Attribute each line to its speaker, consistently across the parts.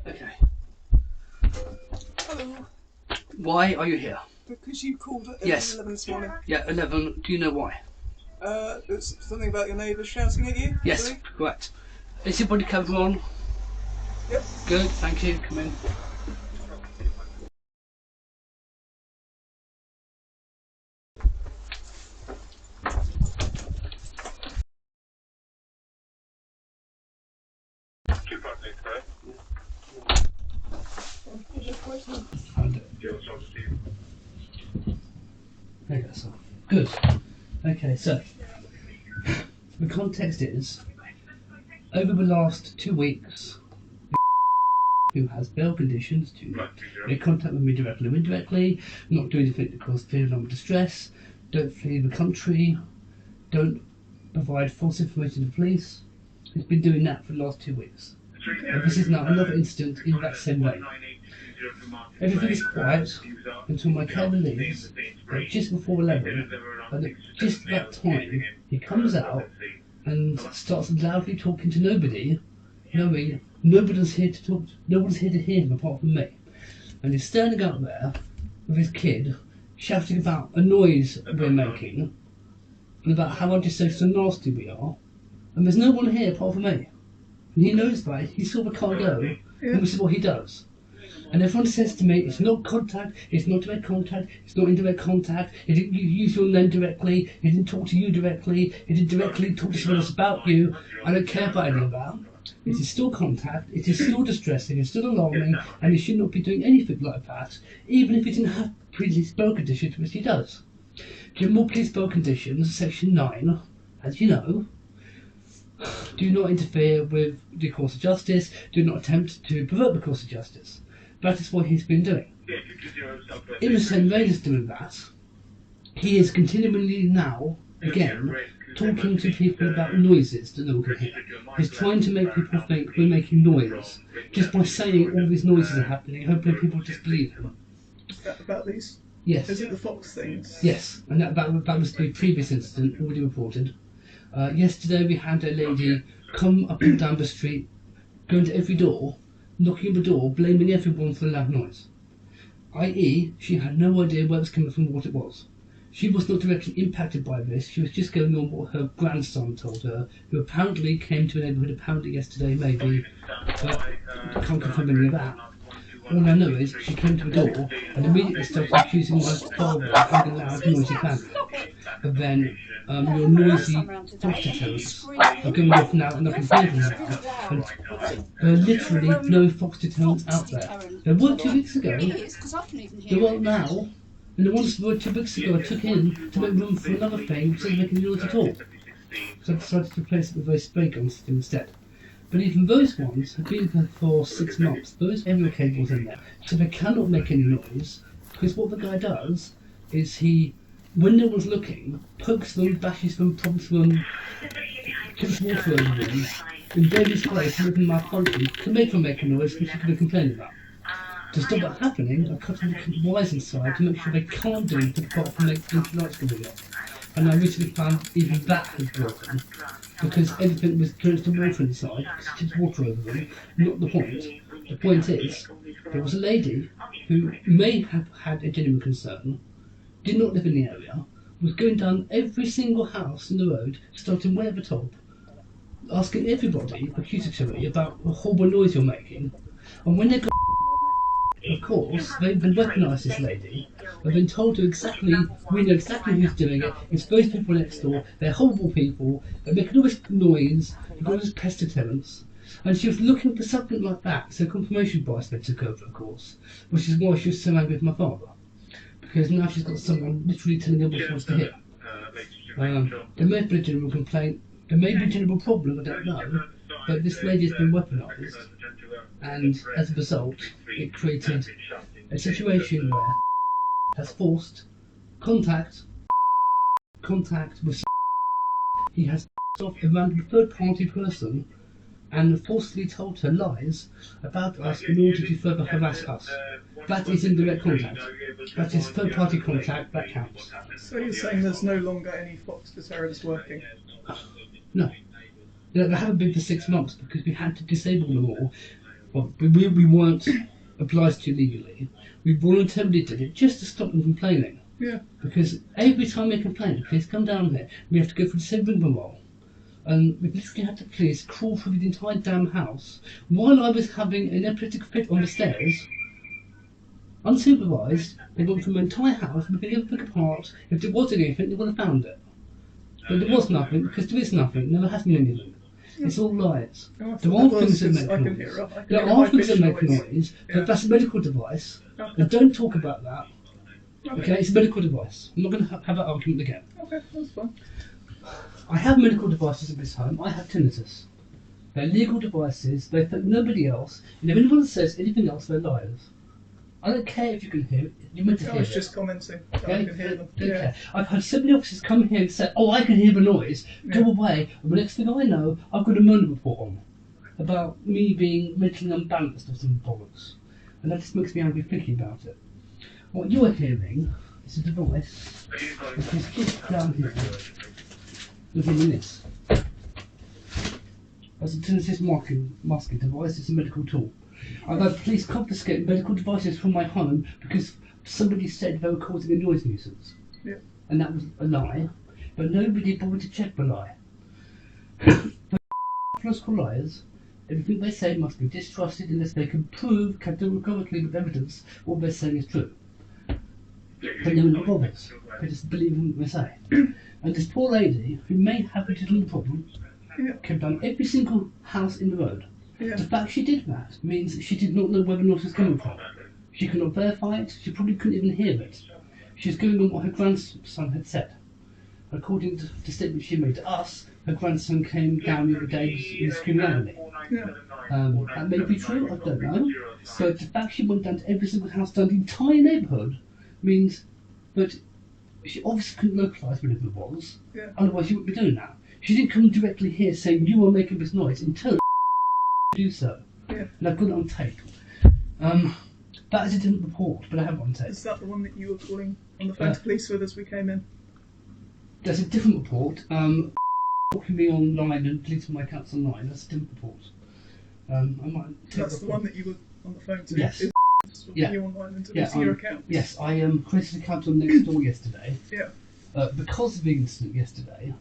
Speaker 1: Okay.
Speaker 2: Hello.
Speaker 1: Why are you here?
Speaker 2: Because you called at
Speaker 1: Yes.
Speaker 2: 11 this morning.
Speaker 1: Yeah, 11. Do you know why?
Speaker 2: It's something about your neighbours shouting at you?
Speaker 1: Yes,
Speaker 2: Really?
Speaker 1: correct. Is your body camera on?
Speaker 2: Yep.
Speaker 1: Good, thank you. Come in. There you go, so. Good. Okay, so the context is over the last 2 weeks, who has bail conditions to make contact with me directly or indirectly, not do anything that causes fear of distress, don't flee the country, don't provide false information to the police. He's been doing that for the last 2 weeks. And this is now another incident in that same way. Everything is quiet until my carer leaves, but just before 11, and at just that time, he comes out and starts loudly talking to nobody, knowing nobody's here to talk, nobody's here to hear him apart from me. And he's standing out there with his kid, shouting about a noise we're making, and about how antisocial and nasty we are, and there's no one here apart from me. And he knows that, he saw the car go, and this is what he does. And everyone says to me, it's not contact, it's not direct contact, it's not indirect contact, he didn't use your name directly, he didn't talk to you directly, he didn't directly talk to someone else about you. I don't care about any of that. It is still contact, it is still distressing, it's still alarming, and he should not be doing anything like that, even if he didn't have police bail conditions, which he does. General police bail conditions, section 9, as you know, do not interfere with the course of justice, do not attempt to pervert the course of justice. That is what he's been doing. In the same vein as doing that, he is continually now, again, talking to people about noises that no one can hear. He's trying to make people think we're making noise, just by saying all these noises are happening, hoping people just believe him.
Speaker 2: Is that about these?
Speaker 1: Yes.
Speaker 2: Is it the Fox things?
Speaker 1: Yes, and that was the previous incident, already reported. Yesterday we had a lady come up and down the street, going to every door, knocking on the door, blaming everyone for the loud noise. I.e., she had no idea where it was coming from or what it was. She was not directly impacted by this, she was just going on what her grandson told her, who apparently came to a neighbourhood apparently yesterday, maybe, but I can't confirm any of that. All I know is she came to the door and immediately started accusing my father of having a loud, noisy family. But then your noisy foster tenants are going off now and I can hear them now. And there are literally no foster tenants out there. There were 2 weeks ago, there were now, and the ones that were 2 weeks ago I took in to make room for another thing which doesn't make any noise at all. So I decided to replace it with a spray gun system instead. But even those ones have been there for 6 months. Those aerial cables in there, so they cannot make any noise. Because what the guy does is he, when no one's looking, pokes them, bashes them, prompts them, puts water over them, in various ways to make them malfunction, to make them make a noise which you could be complaining about. To stop that happening, I cut all the wires inside to make sure they can't do anything apart from make blinking lights going on. And I recently found even that has broken, because everything was drenched in water inside, because it tipped water over them. Not the point. The point is, there was a lady who may have had a genuine concern, did not live in the area, was going down every single house in the road, starting way at the top, asking everybody accusatory about the horrible noise you're making. And when they got, of course, they've been weaponised this lady. They've been told to we know exactly who's doing it, it's those people next door, they're horrible people, they're making all this noise, they've got all this pester tenants. And she was looking for something like that, so confirmation bias then took over, of course, which is why she was so angry with my father. Because now she's got someone literally telling her what she wants to hear. There may be a general complaint, there may be a general problem, I don't know, but this lady has been weaponised, and as a result, it created a situation where has forced contact with he has off a random third-party person and forcibly told her lies about us in order to further harass us. That is indirect contact. That is third-party contact, that counts.
Speaker 2: So you're saying there's no longer any fox deterrents working?
Speaker 1: No. There haven't been for 6 months because we had to disable them all. well, we weren't obliged to legally. We voluntarily did it just to stop them complaining.
Speaker 2: Yeah.
Speaker 1: Because every time they complain, the police come down here, we have to go through the same rigmarole. And we literally had the police crawl through the entire damn house while I was having an epileptic fit on the stairs. Unsupervised, they went through my entire house, looking everything apart. If there was anything, they would have found it. But there was nothing, because there is nothing, never has been anything. It's all lies. There are things that make noise. There are things that make noise, but that's a medical device. And don't talk about that. Okay, it's a medical device. I'm not going to have that argument again.
Speaker 2: Okay, that's fine.
Speaker 1: I have medical devices in this home. I have tinnitus. They're legal devices. They affect nobody else. And if anyone says anything else, they're liars. I don't care if you can hear it. You're meant to hear it.
Speaker 2: I was just commenting that I can hear them.
Speaker 1: Don't care. I've had so many officers come here and say, "Oh, I can hear the noise." Go away. And the next thing I know, I've got a murder report on about me being mentally unbalanced or some bollocks, and that just makes me angry thinking about it. What you are hearing is a device which is just down here. Look at this. That's a tinnitus masking device. It's a medical tool. I've had police confiscate medical devices from my home because somebody said they were causing a noise nuisance.
Speaker 2: Yeah.
Speaker 1: And that was a lie. But nobody bothered to check the lie. Political liars, everything they say must be distrusted unless they can prove categorically with evidence what they're saying is true. But no one bothers. They just believe in what they say. And this poor lady, who may have a little problem, came down every single house in the road.
Speaker 2: Yeah.
Speaker 1: The fact she did that means she did not know where the noise was coming from. She could not verify it, she probably couldn't even hear it. She's going on what her grandson had said. According to the statement she made to us, her grandson came down the other day in screaming agony.
Speaker 2: Yeah.
Speaker 1: That may be true, I don't know. But the fact she went down to every single house down the entire neighbourhood means that she obviously couldn't localise where it was, otherwise she wouldn't be doing that. She didn't come directly here saying, "You are making this noise," until do so.
Speaker 2: Yeah.
Speaker 1: And I've got it on tape. That is a different report, but I have it on tape.
Speaker 2: Is that the one that you were calling on the phone to police with as we came in?
Speaker 1: There's a different report. Talking me online and deleting my accounts online. That's a different report. I might take
Speaker 2: That's the one that you were on the phone to.
Speaker 1: Yes.
Speaker 2: Yeah. You online and deleting your account.
Speaker 1: Yes, I created an account on Nextdoor yesterday.
Speaker 2: Yeah.
Speaker 1: Because of the incident yesterday,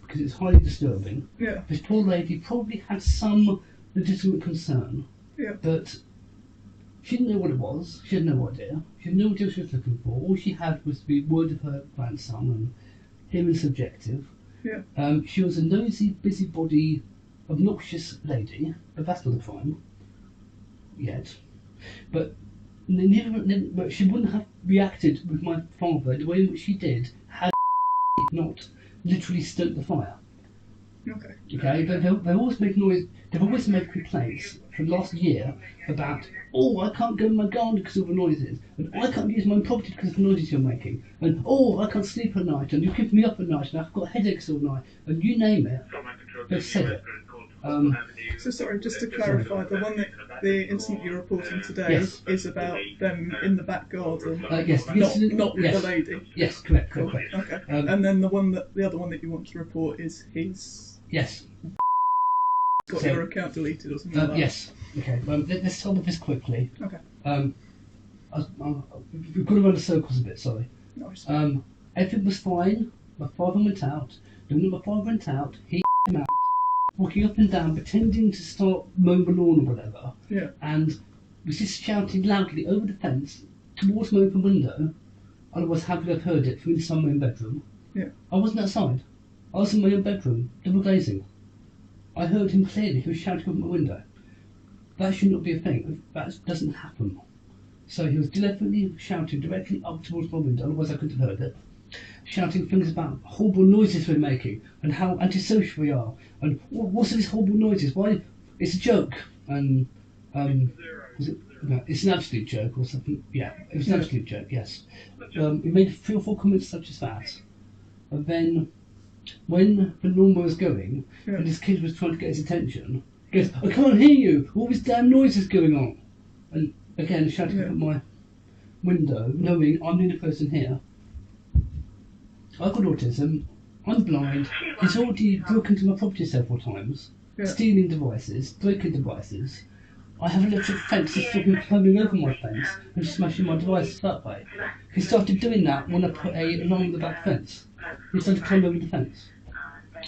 Speaker 1: because it's highly disturbing.
Speaker 2: Yeah.
Speaker 1: This poor lady probably had some legitimate concern.
Speaker 2: Yeah.
Speaker 1: But she didn't know what it was. She had no idea. She had no idea what she was looking for. All she had was the word of her grandson, and him is subjective.
Speaker 2: Yeah.
Speaker 1: She was a nosy, busybody, obnoxious lady, but that's not a crime yet. But she wouldn't have reacted with my father the way in which she did had not literally stoked the fire.
Speaker 2: Okay.
Speaker 1: Okay, but they always make noise. They've always made complaints for the last year about, "Oh, I can't go in my garden because of the noises, and I can't use my property because of the noises you're making, and oh, I can't sleep at night, and you keep me up at night, and I've got headaches all night," and you name it, they've said it.
Speaker 2: So sorry, just to clarify, the incident you're reporting today is about them in the back garden.
Speaker 1: Yes,
Speaker 2: not with the lady.
Speaker 1: Yes, correct.
Speaker 2: Okay. And then the other one that you want to report is his.
Speaker 1: Yes.
Speaker 2: Got your account deleted or something like that.
Speaker 1: Yes. Okay. Let's start with this quickly.
Speaker 2: Okay.
Speaker 1: We've gone around the circles a bit. Sorry.
Speaker 2: Nice.
Speaker 1: Everything was fine. My father went out. Then when my father went out, he came out, walking up and down, pretending to start mowing the lawn or whatever.
Speaker 2: Yeah.
Speaker 1: And was just shouting loudly over the fence towards my open window. Otherwise, how could I have heard it from inside my own bedroom?
Speaker 2: Yeah.
Speaker 1: I wasn't outside. I was in my own bedroom, double glazing. I heard him clearly. He was shouting over my window. That should not be a thing. That doesn't happen. So he was deliberately shouting directly up towards my window, otherwise I couldn't have heard it. Shouting things about horrible noises we're making and how antisocial we are. And what's these horrible noises? Why? It's a joke. And it's an absolute joke or something. Yeah, it was an absolute joke. Yes. He made 3 or 4 comments such as that, and then when the lawnmower was going and his kid was trying to get his attention, he goes, "I can't hear you. All this damn noise is going on." And again, shouting up at my window, knowing I'm the only person here. I've got autism. I'm blind. He's already broken into my property several times, stealing devices, breaking devices. I have an electric fence that's stopping climbing over my fence and smashing my devices that way. He started doing that when I put a alarm on the back fence. He started to climb over the fence.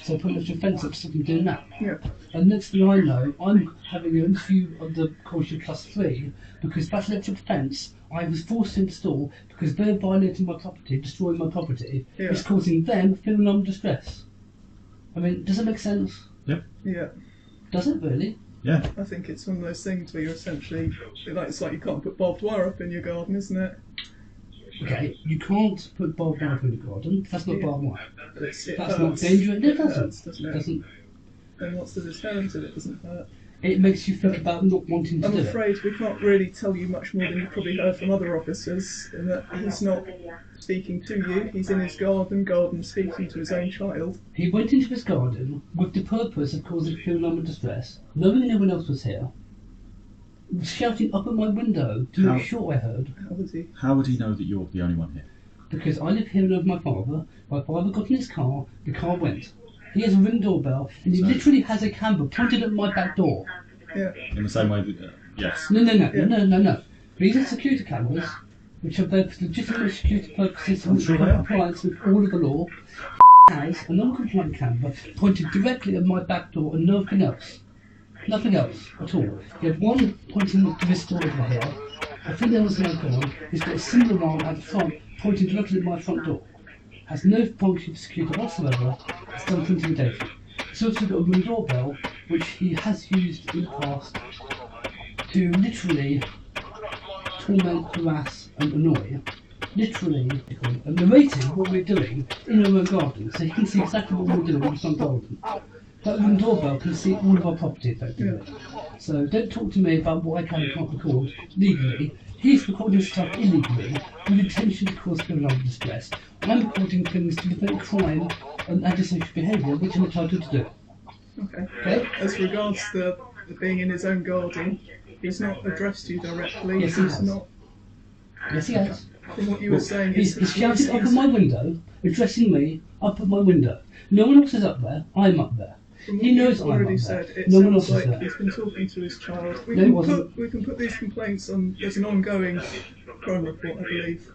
Speaker 1: So I put an electric fence up to stop him doing that.
Speaker 2: Yeah.
Speaker 1: And next thing I know, I'm having an interview of the caution +3 because that electric fence I was forced to install because they're violating my property, destroying my property.
Speaker 2: Yeah.
Speaker 1: It's causing them feeling under distress. I mean, does it make sense?
Speaker 3: Yep.
Speaker 2: Yeah.
Speaker 1: Does it really?
Speaker 3: Yeah.
Speaker 2: I think it's one of those things where you're essentially, it's like you can't put barbed wire up in your garden, isn't it?
Speaker 1: Okay, you can't put barbed wire in the garden. That's not barbed wire.
Speaker 2: But it
Speaker 1: That's
Speaker 2: hurts.
Speaker 1: not dangerous. No, it doesn't.
Speaker 2: Hurts, doesn't
Speaker 1: It
Speaker 2: it?
Speaker 1: doesn't.
Speaker 2: And what's the deterrent if it doesn't hurt?
Speaker 1: It makes you think about not wanting to
Speaker 2: I'm
Speaker 1: do it.
Speaker 2: afraid we can't really tell you much more than you've probably heard from other officers, in that he's not speaking to you, he's in his garden speaking to his own child.
Speaker 1: He went into his garden with the purpose of causing feeling under distress, knowing no one else was here, shouting up at my window to make sure I heard.
Speaker 2: How was he?
Speaker 3: How would he know that you're the only one here?
Speaker 1: Because I live here with my father got in his car, the car went. He has a ring doorbell, and he literally has a camera pointed at my back door.
Speaker 2: Yeah.
Speaker 3: In the same way that, yes.
Speaker 1: No. These are security cameras, which are there for legitimate security purposes and
Speaker 3: sure they are.
Speaker 1: compliance with all of the law. Has a non-compliant camera pointed directly at my back door and nothing else. Nothing else at all. He had one pointing to this door over here. I think there was another one. He's got a similar one at the front pointing directly at my front door. Has no function of security whatsoever. It's done for intimidation. He's also got a ring doorbell, which he has used in the past to literally torment, harass and annoy. Literally narrating what we're doing in our own garden, so he can see exactly what we're doing in the front garden. That ring doorbell can see all of our property effectively. So don't talk to me about what I can and can't record legally. He's recording stuff illegally with the intention to cause criminal distress. I'm recording things to prevent crime and antisocial behaviour, which I'm entitled to do.
Speaker 2: Okay. As regards the being in his own garden, he's not addressed you directly.
Speaker 1: Yes, he
Speaker 2: he's
Speaker 1: has.
Speaker 2: not.
Speaker 1: Yes, he has.
Speaker 2: From what you were saying,
Speaker 1: He's shouted up at my window, addressing me up at my window. No one else is up there. I'm up there.
Speaker 2: From what
Speaker 1: He knows
Speaker 2: you've
Speaker 1: I'm
Speaker 2: already
Speaker 1: up
Speaker 2: said,
Speaker 1: there.
Speaker 2: it
Speaker 1: No one else
Speaker 2: sounds
Speaker 1: is
Speaker 2: like
Speaker 1: there.
Speaker 2: he's been talking to his child. We
Speaker 1: No, he
Speaker 2: can
Speaker 1: wasn't.
Speaker 2: we can put these complaints on. There's an ongoing crime report, I believe.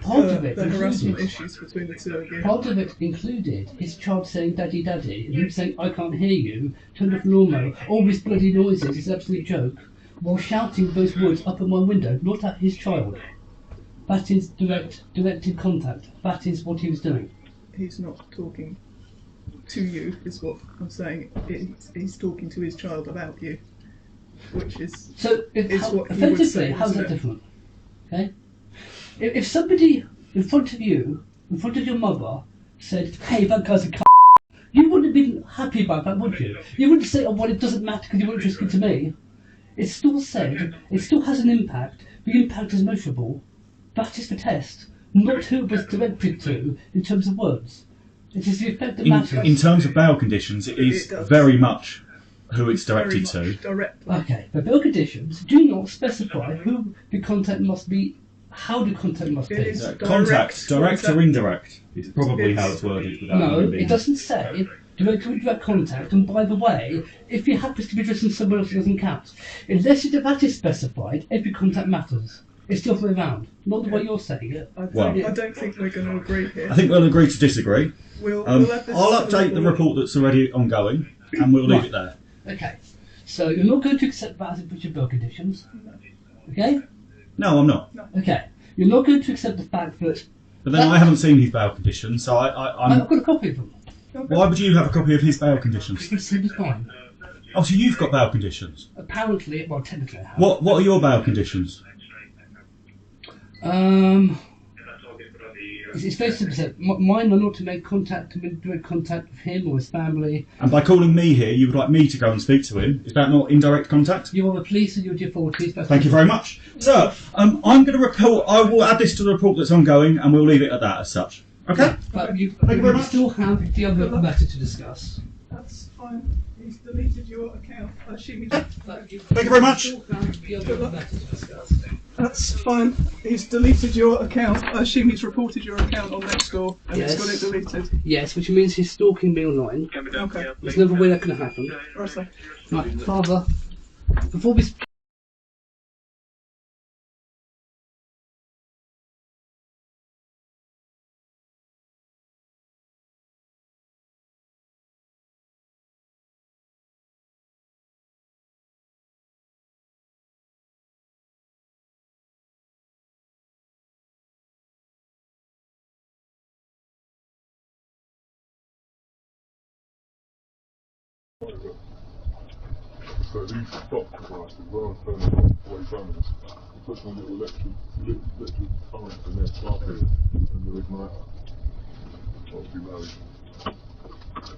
Speaker 1: Part of it
Speaker 2: The harassment
Speaker 1: included,
Speaker 2: issues between the two of you.
Speaker 1: part of it included his child saying "Daddy, Daddy," and him saying "I can't hear you." Turned off the lawnmower. All these bloody noises. It's an absolute joke. While shouting those words up at my window, not at his child. That is directed contact. That is what he was doing.
Speaker 2: He's not talking to you, is what I'm saying. He's talking to his child about you, which is
Speaker 1: So,
Speaker 2: what he would
Speaker 1: effectively,
Speaker 2: say,
Speaker 1: how's
Speaker 2: isn't
Speaker 1: that
Speaker 2: it?
Speaker 1: different? Okay? If somebody in front of you, in front of your mother, said, "Hey, that guy's a c," you wouldn't have been happy about that, would you? You wouldn't say, "Oh, well, it doesn't matter because you weren't interested to me." It's still said, it still has an impact. The impact is measurable. That is the test, not who it was directed to in terms of words. It is the effect that matters.
Speaker 3: In terms of bail conditions, it is
Speaker 2: It does.
Speaker 3: very much who it's
Speaker 2: very
Speaker 3: directed
Speaker 2: much
Speaker 3: to.
Speaker 2: direct.
Speaker 1: Okay, the bill conditions do not specify who the contact must be, how the contact must be.
Speaker 2: It is
Speaker 3: Contact, direct or
Speaker 2: contact.
Speaker 3: indirect, is probably how it's worded without
Speaker 1: No,
Speaker 3: even being.
Speaker 1: it doesn't say direct or indirect contact, and by the way, if he happens to be addressing someone else, it doesn't count. Unless that is specified, every contact matters. It's the other way around, not the way you're saying it.
Speaker 2: I
Speaker 3: Well-
Speaker 2: don't think we're going to agree here.
Speaker 3: I think we'll agree to disagree.
Speaker 2: We'll add this
Speaker 3: I'll
Speaker 2: to the
Speaker 3: update the report that's already ongoing, and we'll leave
Speaker 1: Right.
Speaker 3: it there.
Speaker 1: Okay, so you're not going to accept that as a breach of bill conditions. Okay?
Speaker 3: No, I'm not.
Speaker 1: Okay. You're not going to accept the fact that
Speaker 3: But then I haven't seen his bail conditions, so I'm.
Speaker 1: I've got a copy of them.
Speaker 3: Why would you have a copy of his bail conditions?
Speaker 1: It's the fine.
Speaker 3: Oh, so you've got bail conditions.
Speaker 1: Apparently, well, technically I have.
Speaker 3: What are your bail conditions?
Speaker 1: It's very simple. Mine are not to make direct contact with him or his family.
Speaker 3: And by calling me here, you would like me to go and speak to him. Is that not indirect contact?
Speaker 1: You are the police and you're the authorities.
Speaker 3: Thank you very much. So, I'm going to report. I will add this to the report that's ongoing, and we'll leave it at that as such. Okay.
Speaker 1: But you
Speaker 3: Thank you very much.
Speaker 1: still have the other matter to discuss.
Speaker 2: That's fine. He's deleted your account. I assume he's.
Speaker 3: Thank you very much.
Speaker 1: Still have the other matter to discuss.
Speaker 2: That's fine. He's deleted your account. I assume he's reported your account on Nextdoor and
Speaker 1: Yes.
Speaker 2: he's got it deleted.
Speaker 1: Yes, which means he's stalking me online.
Speaker 2: Okay.
Speaker 1: There's no way that can happen.
Speaker 2: Right, so.
Speaker 1: Right, Father, before we
Speaker 4: So these stop devices, rather than turning off way banners, you put on little electric current in their start here and they'll ignite it. Obviously married.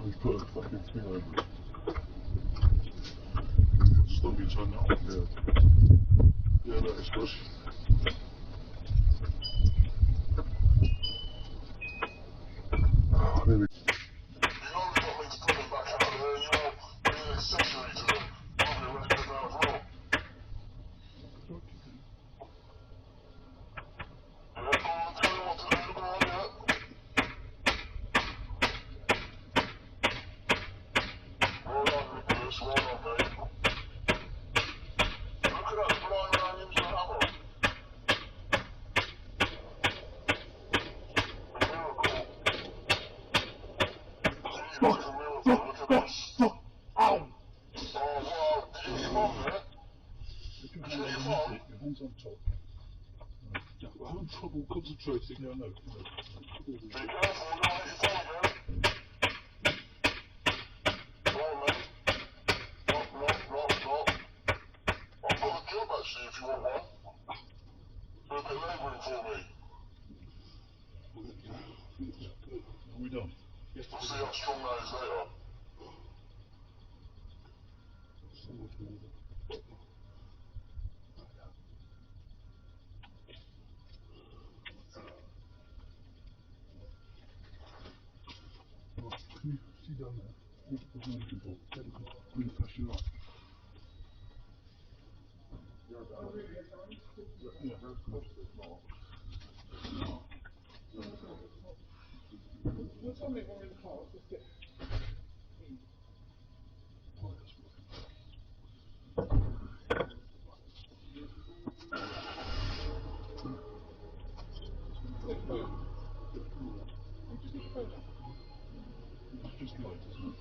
Speaker 4: We put a fucking thing over it. Stop you turn that off, yeah. Yeah, that is good. There we go. Your hands on top. I'm having trouble concentrating. Yeah, I know. Be careful, don't let your fall again. Go on, mate. Stop. I've got a job actually if you want one. Do a bit of labouring for me. Are we done? Yes. We'll see how strong that is later. See down there. There's no control. I'm going to push you up. Yeah, that's good. What's on it when we're in the car? Just get. Just light, isn't it?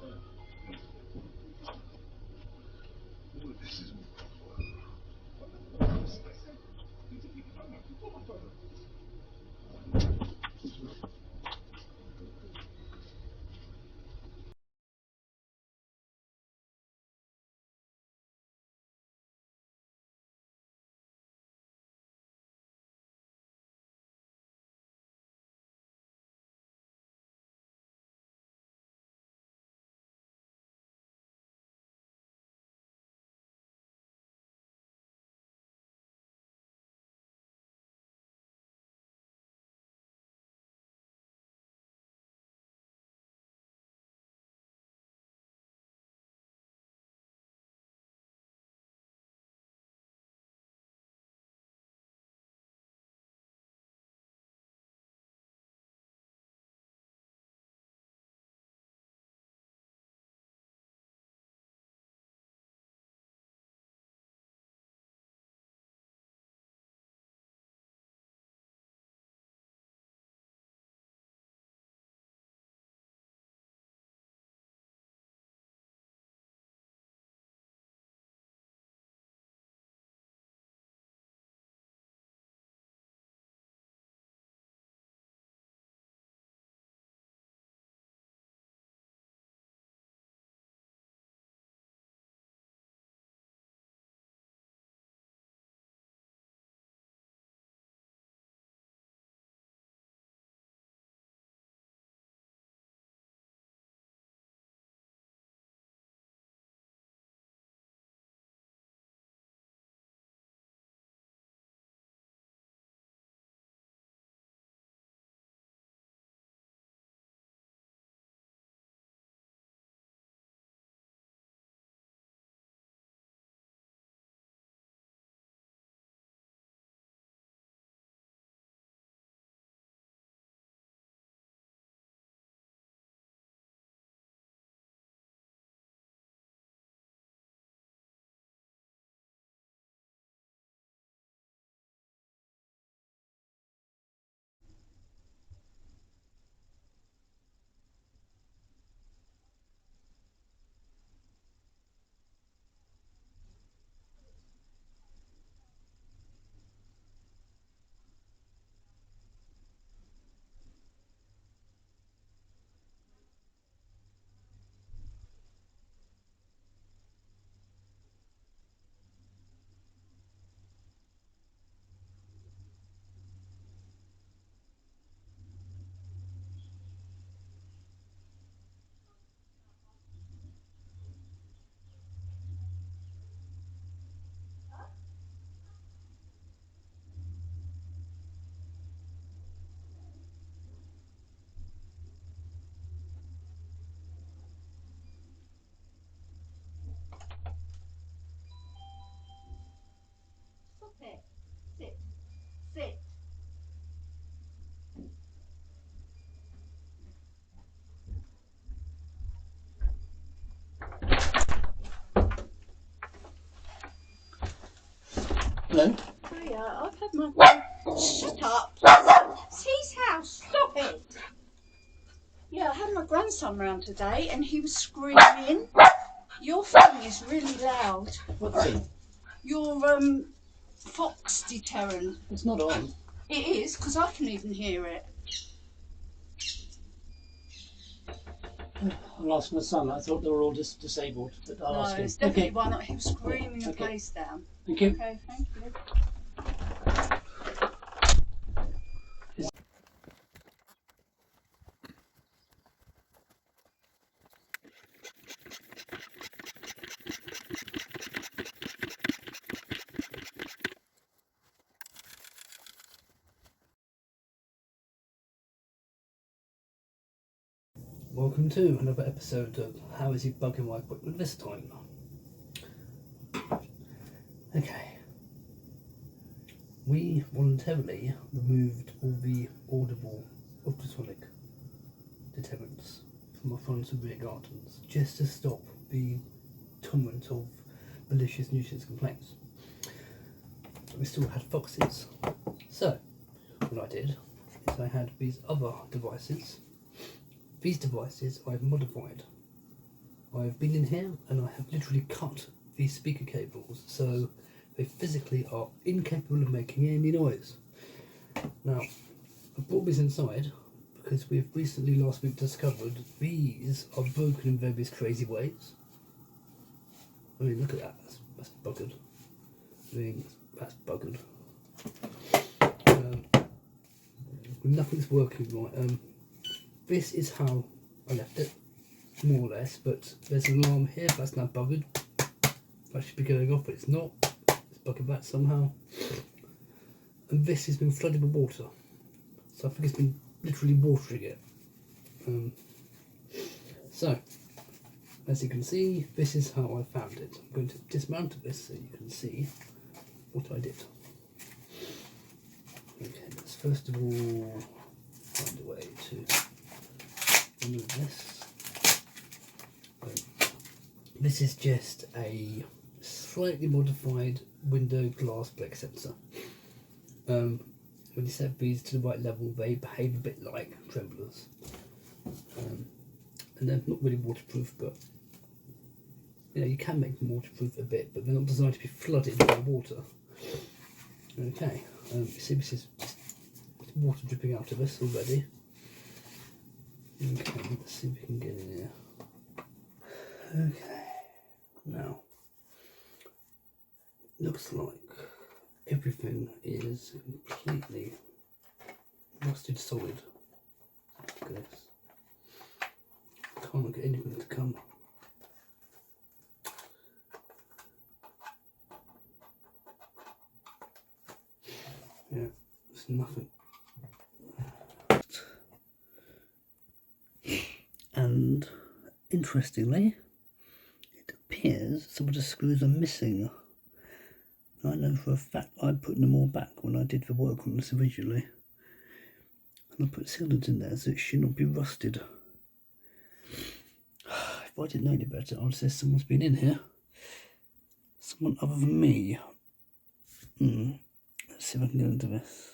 Speaker 4: This isn't.
Speaker 3: Hello.
Speaker 5: Hiya, I've had my... Shut up! It's his house, stop it! Yeah, I had my grandson round today and he was screaming. Your phone is really loud.
Speaker 3: What's it?
Speaker 5: Your, fox deterrent.
Speaker 3: It's not on.
Speaker 5: It is, because I can even hear it.
Speaker 6: I'll ask my son. I thought they were all disabled, but I'll ask
Speaker 5: No,
Speaker 6: him.
Speaker 5: it's definitely
Speaker 6: Okay.
Speaker 5: one that he was screaming the
Speaker 6: Okay.
Speaker 5: place down.
Speaker 6: Thank you.
Speaker 5: Okay, thank you.
Speaker 1: Welcome to another episode of How Is He Bugging My Equipment This Time? Okay. We voluntarily removed all the audible ultrasonic deterrents from our front and rear gardens just to stop the torrent of malicious nuisance complaints. But we still had foxes. So, what I did is I had these other devices. These devices I've modified. I've been in here and I have literally cut these speaker cables so they physically are incapable of making any noise. Now, I brought these inside because we've recently last week discovered these are broken in various crazy ways. I mean, look at that, that's buggered. I mean, that's buggered. Nothing's working right. This is how I left it, more or less, but there's an alarm here, that's now buggered. That should be going off, but it's not. It's buggered back somehow. And this has been flooded with water. So I think it's been literally watering it. So, as you can see, this is how I found it. I'm going to dismantle this so you can see what I did. Okay, let's first of all find a way to remove this. This is just a slightly modified window glass break sensor. When you set these to the right level, they behave a bit like tremblers. And they're not really waterproof, but you know, you can make them waterproof a bit, but they're not designed to be flooded by water. Okay, you see this is water dripping out of this already. Okay, let's see if we can get in here. Okay, now, looks like everything is completely rusted solid. Look at this. Can't get anything to come. Yeah, there's nothing. And interestingly, it appears some of the screws are missing. I know for a fact I put them all back when I did the work on this originally. And I put sealants in there so it should not be rusted. If I didn't know any better, I would say someone's been in here. Someone other than me. Let's see if I can go into this.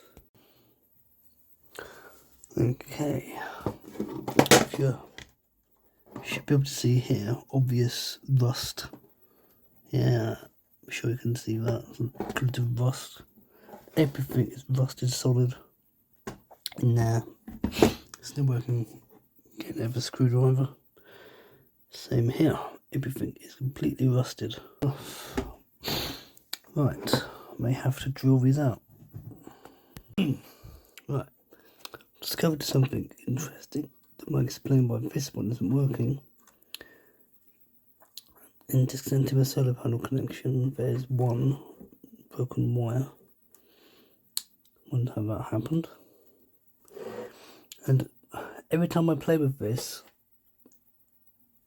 Speaker 1: Okay. Sure. You should be able to see here, obvious rust. Yeah, I'm sure you can see that. Some glint of rust. Everything is rusted solid. Nah, still working. Getting over a screwdriver. Same here. Everything is completely rusted. Right, I may have to drill these out. Right, discovered something interesting that might explain why this one isn't working. In disconnecting the solar panel connection, there's one broken wire. Wonder how that happened. And every time I play with this,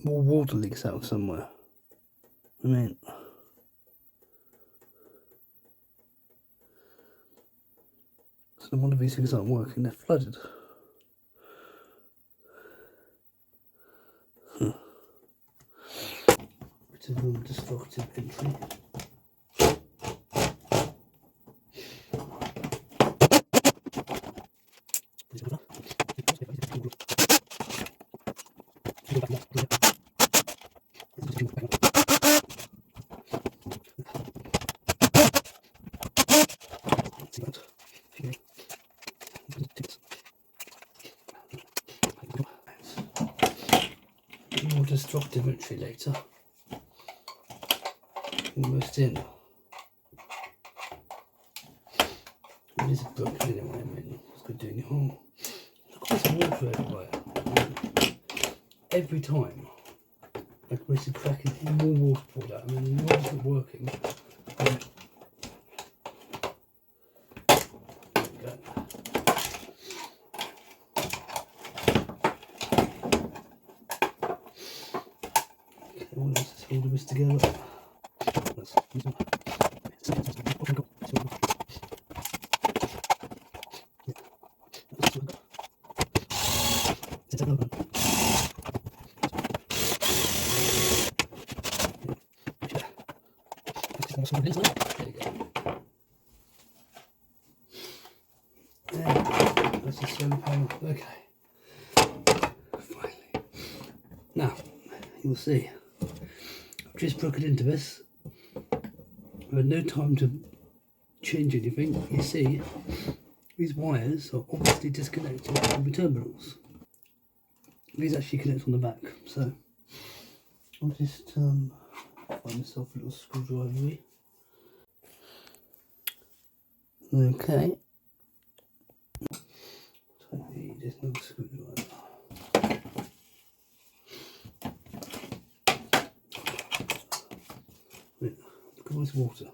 Speaker 1: more water leaks out somewhere. I mean, so one of these things aren't working, they're flooded. Bit of destructive entry. More destructive entry later. Almost in. It is broken anyway, I mean, it's good doing your home. Look at this water everywhere. Every time. Like we're cracking more water poured out. I mean, the water's not working. Well, let's just hold this together. Let's use them. That's the solar panel. Okay. Finally. Now, you'll see. I've just broken into this. I had no time to change anything. You see, these wires are obviously disconnected from the terminals. These actually connect on the back, so I'll just find myself a little screwdriver. Okay. So just another screwdriver. Look at all this water.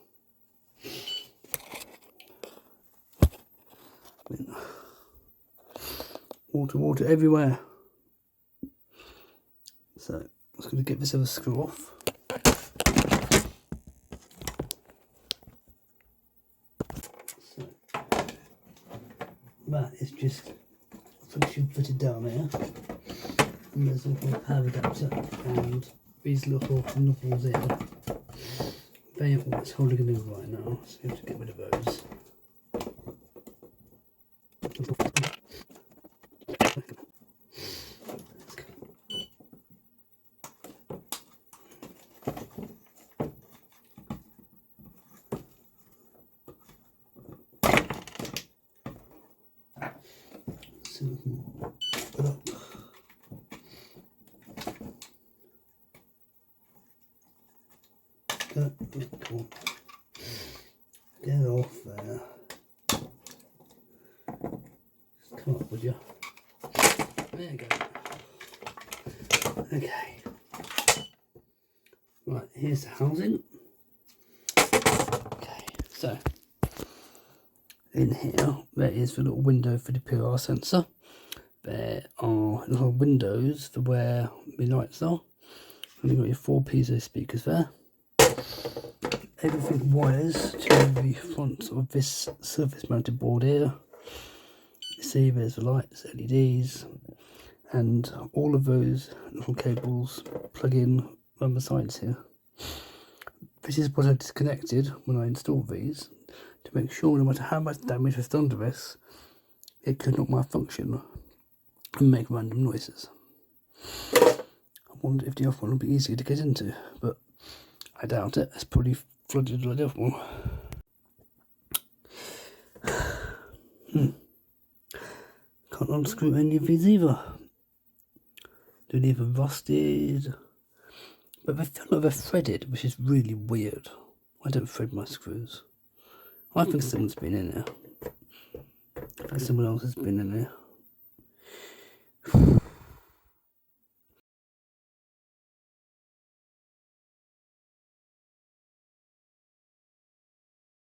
Speaker 1: Water everywhere. So I'm just going to get this other screw off. So that is just fitted down here. And there's a little power adapter and these little knuckles here. They are what's holding it in right now, so we have to get rid of those. So we can put up. Cool. Get off there. Just come up with you. There you go. Okay. Right, here's the housing. Okay, so in here there is the little window for the PR sensor. There are little windows for where the lights are. And you've got your 4 piezo speakers there. Everything wires to the front of this surface mounted board here. You see there's the lights, LEDs, and all of those little cables plug in on the sides here. This is what I disconnected when I installed these to make sure no matter how much damage was done to this, it could not malfunction and make random noises. I wonder if the other one will be easier to get into, but I doubt it. It's probably flooded like the other one. Can't unscrew any of these either. They're either rusted, but they feel like they're threaded, which is really weird. I don't thread my screws. I think someone's been in there. I think someone else has been in there.